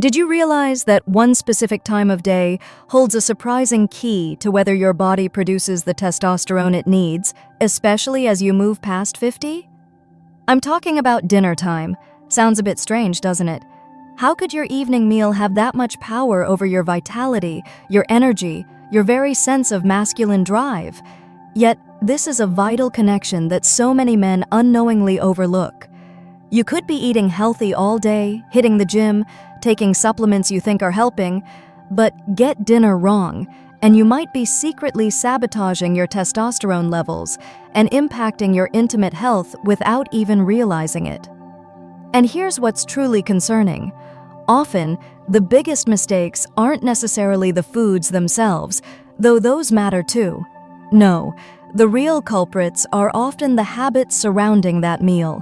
Did you realize that one specific time of day holds a surprising key to whether your body produces the testosterone it needs, especially as you move past 50? I'm talking about dinner time. Sounds a bit strange, doesn't it? How could your evening meal have that much power over your vitality, your energy, your very sense of masculine drive? Yet, this is a vital connection that so many men unknowingly overlook. You could be eating healthy all day, hitting the gym, taking supplements you think are helping, but get dinner wrong, and you might be secretly sabotaging your testosterone levels and impacting your intimate health without even realizing it. And here's what's truly concerning. Often, the biggest mistakes aren't necessarily the foods themselves, though those matter too. No, the real culprits are often the habits surrounding that meal.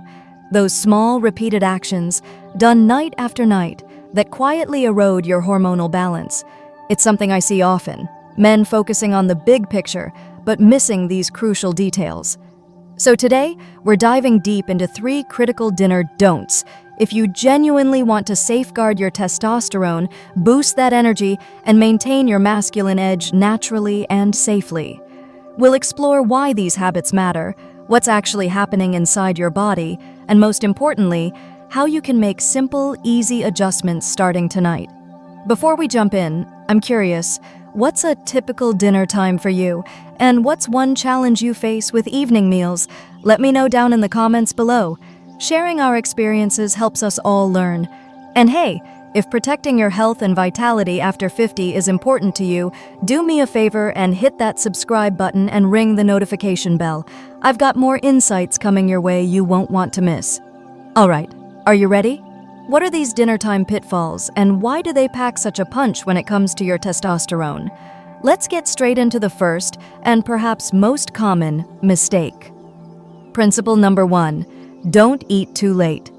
Those small, repeated actions, done night after night, that quietly erode your hormonal balance. It's something I see often, men focusing on the big picture, but missing these crucial details. So today, we're diving deep into 3 critical dinner don'ts. If you genuinely want to safeguard your testosterone, boost that energy, and maintain your masculine edge naturally and safely. We'll explore why these habits matter, what's actually happening inside your body, and most importantly, how you can make simple, easy adjustments starting tonight. Before we jump in, I'm curious, what's a typical dinner time for you? And what's one challenge you face with evening meals? Let me know down in the comments below. Sharing our experiences helps us all learn. And hey, if protecting your health and vitality after 50 is important to you, do me a favor and hit that subscribe button and ring the notification bell. I've got more insights coming your way you won't want to miss. All right. Are you ready? What are these dinner time pitfalls, and why do they pack such a punch when it comes to your testosterone? Let's get straight into the first, and perhaps most common, mistake. Principle number 1, don't eat too late.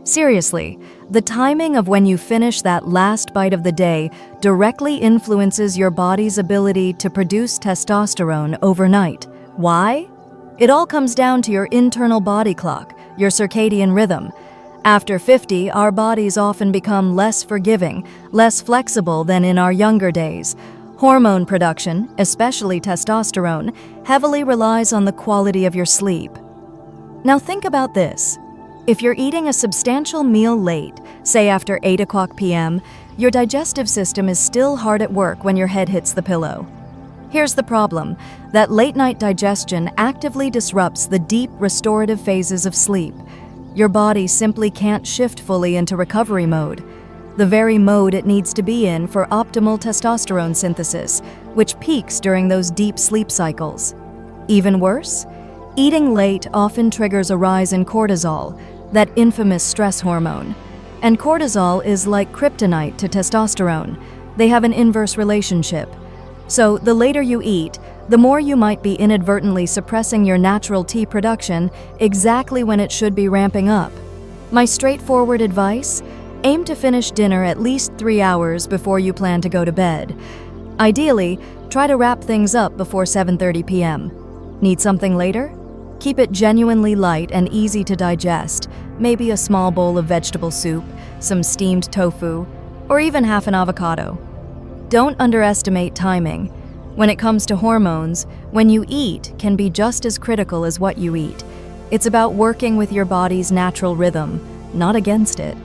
Seriously, the timing of when you finish that last bite of the day directly influences your body's ability to produce testosterone overnight. Why? It all comes down to your internal body clock, your circadian rhythm. After 50, our bodies often become less forgiving, less flexible than in our younger days. Hormone production, especially testosterone, heavily relies on the quality of your sleep. Now think about this. If you're eating a substantial meal late, say after 8 o'clock p.m., your digestive system is still hard at work when your head hits the pillow. Here's the problem, that late-night digestion actively disrupts the deep restorative phases of sleep. Your body simply can't shift fully into recovery mode, the very mode it needs to be in for optimal testosterone synthesis, which peaks during those deep sleep cycles. Even worse, eating late often triggers a rise in cortisol, that infamous stress hormone. And cortisol is like kryptonite to testosterone. They have an inverse relationship. So the later you eat, the more you might be inadvertently suppressing your natural T production exactly when it should be ramping up. My straightforward advice? Aim to finish dinner at least 3 hours before you plan to go to bed. Ideally, try to wrap things up before 7:30 p.m. Need something later? Keep it genuinely light and easy to digest, maybe a small bowl of vegetable soup, some steamed tofu, or even half an avocado. Don't underestimate timing. When it comes to hormones, when you eat can be just as critical as what you eat. It's about working with your body's natural rhythm, not against it.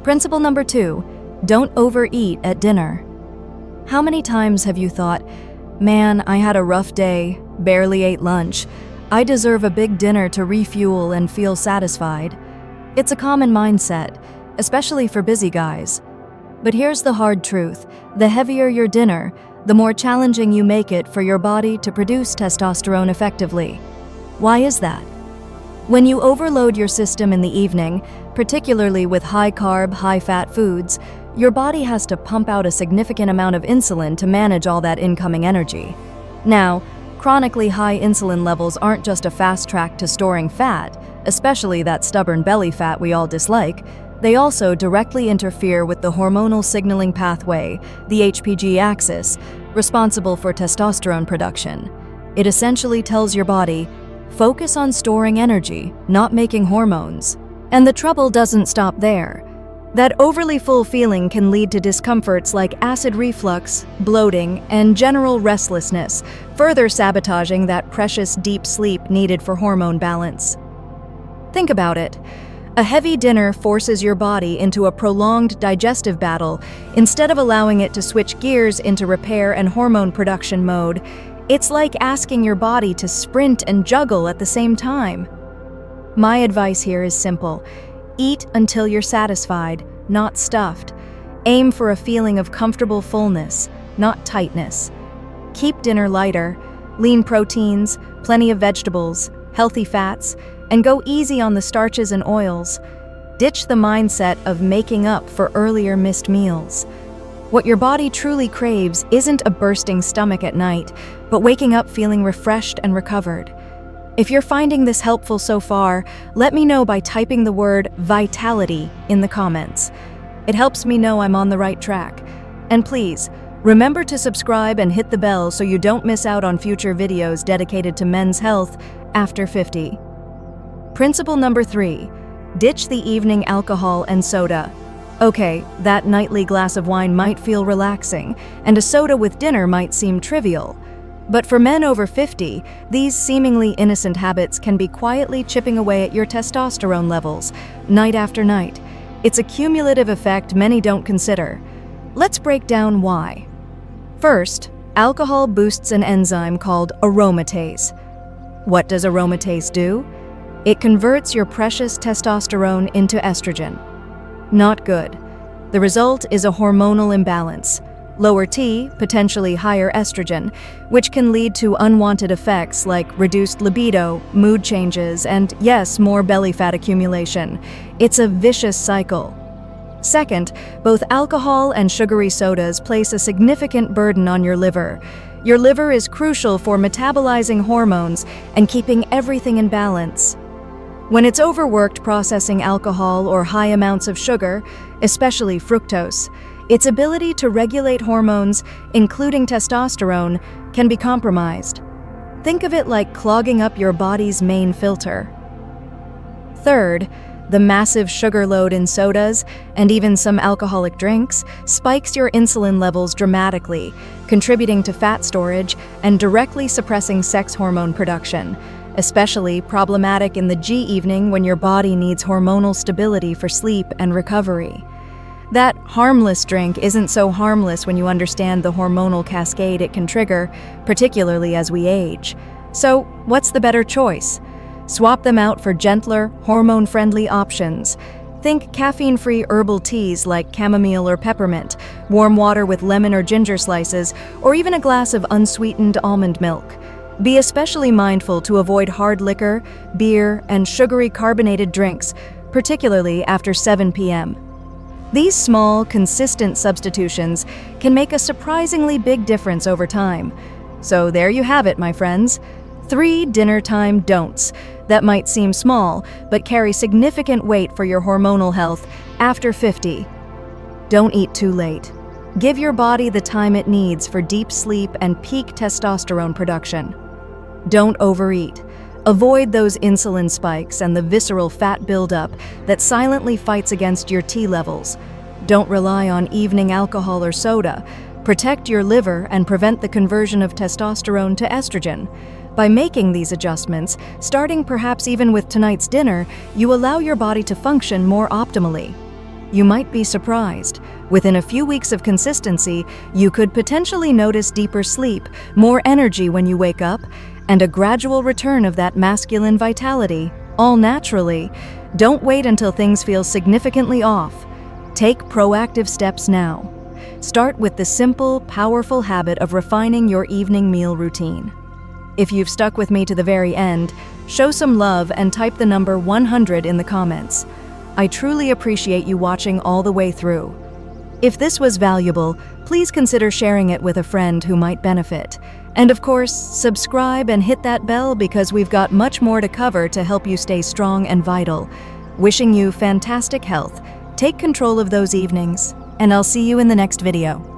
Principle number 2, don't overeat at dinner. How many times have you thought, man, I had a rough day, barely ate lunch. I deserve a big dinner to refuel and feel satisfied. It's a common mindset, especially for busy guys. But here's the hard truth, the heavier your dinner, the more challenging you make it for your body to produce testosterone effectively. Why is that? When you overload your system in the evening, particularly with high-carb, high-fat foods, your body has to pump out a significant amount of insulin to manage all that incoming energy. Now, chronically high insulin levels aren't just a fast track to storing fat, especially that stubborn belly fat we all dislike. They also directly interfere with the hormonal signaling pathway, the HPG axis, responsible for testosterone production. It essentially tells your body, focus on storing energy, not making hormones. And the trouble doesn't stop there. That overly full feeling can lead to discomforts like acid reflux, bloating, and general restlessness, further sabotaging that precious deep sleep needed for hormone balance. Think about it. A heavy dinner forces your body into a prolonged digestive battle. Instead of allowing it to switch gears into repair and hormone production mode, it's like asking your body to sprint and juggle at the same time. My advice here is simple. Eat until you're satisfied, not stuffed. Aim for a feeling of comfortable fullness, not tightness. Keep dinner lighter, lean proteins, plenty of vegetables, healthy fats, and go easy on the starches and oils. Ditch the mindset of making up for earlier missed meals. What your body truly craves isn't a bursting stomach at night, but waking up feeling refreshed and recovered. If you're finding this helpful so far, let me know by typing the word vitality in the comments. It helps me know I'm on the right track. And please, remember to subscribe and hit the bell so you don't miss out on future videos dedicated to men's health after 50. Principle number 3, ditch the evening alcohol and soda. Okay, that nightly glass of wine might feel relaxing, and a soda with dinner might seem trivial. But for men over 50, these seemingly innocent habits can be quietly chipping away at your testosterone levels, night after night. It's a cumulative effect many don't consider. Let's break down why. First, alcohol boosts an enzyme called aromatase. What does aromatase do? It converts your precious testosterone into estrogen. Not good. The result is a hormonal imbalance. Lower T, potentially higher estrogen, which can lead to unwanted effects like reduced libido, mood changes, and yes, more belly fat accumulation. It's a vicious cycle. Second, both alcohol and sugary sodas place a significant burden on your liver. Your liver is crucial for metabolizing hormones and keeping everything in balance. When it's overworked processing alcohol or high amounts of sugar, especially fructose, its ability to regulate hormones, including testosterone, can be compromised. Think of it like clogging up your body's main filter. Third, the massive sugar load in sodas, and even some alcoholic drinks, spikes your insulin levels dramatically, contributing to fat storage and directly suppressing sex hormone production, especially problematic in the G-evening when your body needs hormonal stability for sleep and recovery. That harmless drink isn't so harmless when you understand the hormonal cascade it can trigger, particularly as we age. So, what's the better choice? Swap them out for gentler, hormone-friendly options. Think caffeine-free herbal teas like chamomile or peppermint, warm water with lemon or ginger slices, or even a glass of unsweetened almond milk. Be especially mindful to avoid hard liquor, beer, and sugary carbonated drinks, particularly after 7 p.m. These small, consistent substitutions can make a surprisingly big difference over time. So there you have it, my friends. 3 dinner time don'ts that might seem small, but carry significant weight for your hormonal health after 50. Don't eat too late. Give your body the time it needs for deep sleep and peak testosterone production. Don't overeat. Avoid those insulin spikes and the visceral fat buildup that silently fights against your T levels. Don't rely on evening alcohol or soda. Protect your liver and prevent the conversion of testosterone to estrogen. By making these adjustments, starting perhaps even with tonight's dinner, you allow your body to function more optimally. You might be surprised. Within a few weeks of consistency, you could potentially notice deeper sleep, more energy when you wake up, and a gradual return of that masculine vitality, all naturally. Don't wait until things feel significantly off. Take proactive steps now. Start with the simple, powerful habit of refining your evening meal routine. If you've stuck with me to the very end, show some love and type the number 100 in the comments. I truly appreciate you watching all the way through. If this was valuable, please consider sharing it with a friend who might benefit. And of course, subscribe and hit that bell because we've got much more to cover to help you stay strong and vital. Wishing you fantastic health. Take control of those evenings, and I'll see you in the next video.